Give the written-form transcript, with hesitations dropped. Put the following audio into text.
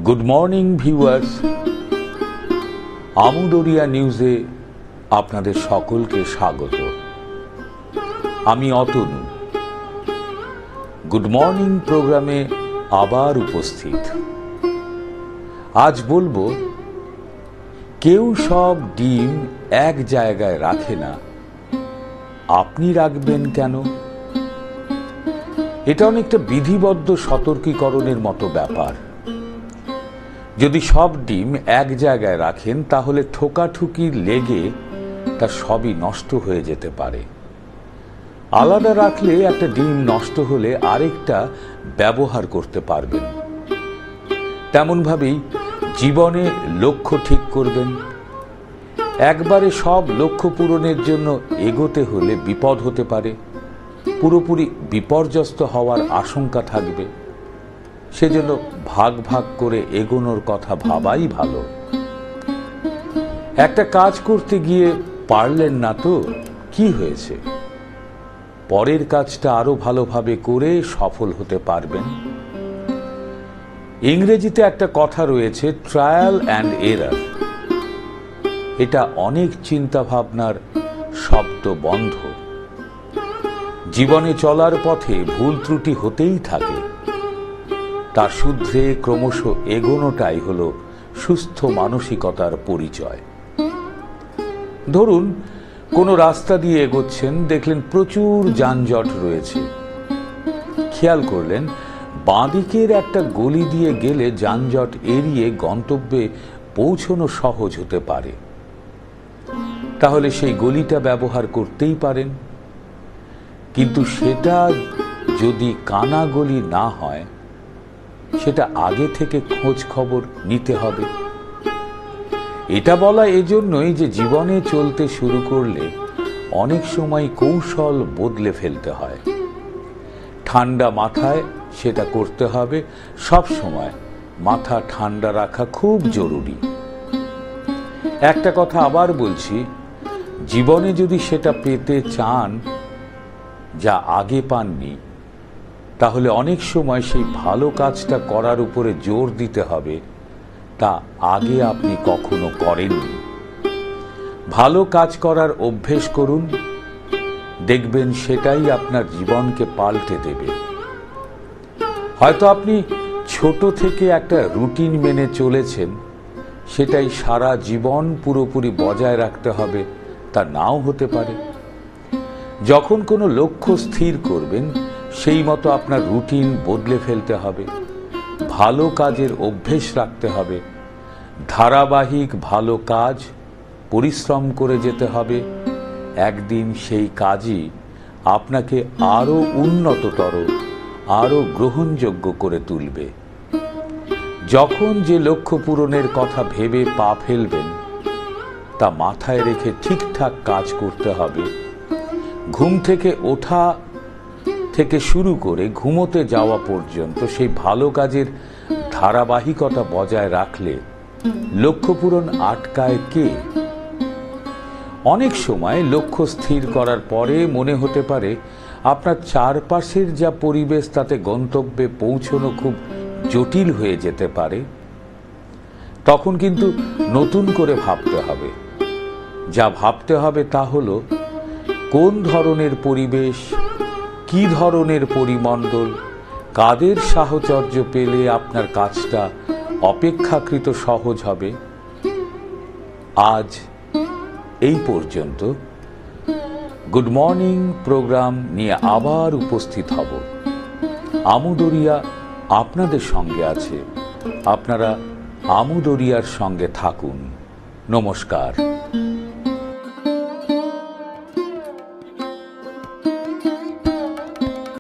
Good morning viewers, আমুদরিয়া নিউজে আপনাদের সকলকে স্বাগত। আমি অতনু গুড মর্নিং প্রোগ্রামে আবার উপস্থিত। আজ বলবো, কেউ সব ডিম এক জায়গায় রাখে না, আপনি রাখবেন কেন? এটা অনেকটা বিধিবদ্ধ সতর্কীকরণের মতো ব্যাপার। যদি সব ডিম এক জায়গায় রাখেন তাহলে ঠোকাঠুকি লেগে তা সবই নষ্ট হয়ে যেতে পারে। আলাদা রাখলে একটা ডিম নষ্ট হলে আরেকটা ব্যবহার করতে পারবেন। তেমনভাবেই জীবনে লক্ষ্য ঠিক করবেন। একবারে সব লক্ষ্য পূরণের জন্য এগোতে হলে বিপদ হতে পারে, পুরোপুরি বিপর্যস্ত হওয়ার আশঙ্কা থাকবে। সেজন্য ভাগ ভাগ করে এগোনোর কথা ভাবাই ভালো। একটা কাজ করতে গিয়ে পারলেন না তো কি হয়েছে? পরের কাজটা আরো ভালোভাবে করে সফল হতে পারবেন। ইংরেজিতে একটা কথা রয়েছে, ট্রায়াল অ্যান্ড এরার। এটা অনেক চিন্তা ভাবনার শব্দবন্ধ। জীবনে চলার পথে ভুল ত্রুটি হতেই থাকে। তার শুদ্ধে ক্রমশ এগোনোটাই হলো সুস্থ মানসিকতার পরিচয়। ধরুন, কোনো রাস্তা দিয়ে এগোচ্ছেন, দেখলেন প্রচুর যানজট রয়েছে। খেয়াল করলেন বাঁদিকের একটা গলি দিয়ে গেলে যানজট এড়িয়ে গন্তব্যে পৌঁছানো সহজ হতে পারে। তাহলে সেই গলিটা ব্যবহার করতেই পারেন। কিন্তু সেটা যদি কানা গলি না হয়, সেটা আগে থেকে খোঁজ খবর নিতে হবে। এটা বলা এজন্যই যে জীবনে চলতে শুরু করলে অনেক সময় কৌশল বদলে ফেলতে হয়। ঠান্ডা মাথায় সেটা করতে হবে। সব সময় মাথা ঠান্ডা রাখা খুব জরুরি। একটা কথা আবার বলছি, জীবনে যদি সেটা পেতে চান যা আগে পাননি, তাহলে অনেক সময় সেই ভালো কাজটা করার উপরে জোর দিতে হবে, তা আগে আপনি কখনো করেননি। ভালো কাজ করার অভ্যেস করুন, দেখবেন সেটাই আপনার জীবনকে পাল্টে দেবে। হয়তো আপনি ছোট থেকে একটা রুটিন মেনে চলেছেন, সেটাই সারা জীবন পুরোপুরি বজায় রাখতে হবে, তা নাও হতে পারে। যখন কোনো লক্ষ্য স্থির করবেন, সেই মতো আপনার রুটিন বদলে ফেলতে হবে। ভালো কাজের অভ্যেস রাখতে হবে। ধারাবাহিক ভালো কাজ, পরিশ্রম করে যেতে হবে। একদিন সেই কাজই আপনাকে আরো উন্নততর, আরো গ্রহণযোগ্য করে তুলবে। যখন যে লক্ষ্য পূরণের কথা ভেবে পা ফেলবেন, তা মাথায় রেখে ঠিকঠাক কাজ করতে হবে। ঘুম থেকে ওঠা থেকে শুরু করে ঘুমোতে যাওয়া পর্যন্ত সেই ভালো কাজের ধারাবাহিকতা বজায় রাখলে লক্ষ্য পূরণ আটকায় কে? অনেক সময় লক্ষ্য স্থির করার পরে মনে হতে পারে আপনার চারপাশের যা পরিবেশ, তাতে গন্তব্যে পৌঁছানো খুব জটিল হয়ে যেতে পারে। তখন কিন্তু নতুন করে ভাবতে হবে। যা ভাবতে হবে তা হলো, কোন ধরনের পরিবেশ, কি ধরনের পরিমণ্ডল, কাদের সাহচর্য পেলে আপনার কাজটা অপেক্ষাকৃত সহজ হবে। আজ এই পর্যন্ত। গুড মর্নিং প্রোগ্রাম নিয়ে আবার উপস্থিত হব। আমুদরিয়া আপনাদের সঙ্গে আছে। আপনারা আমুদরিয়ার সঙ্গে থাকুন। নমস্কার।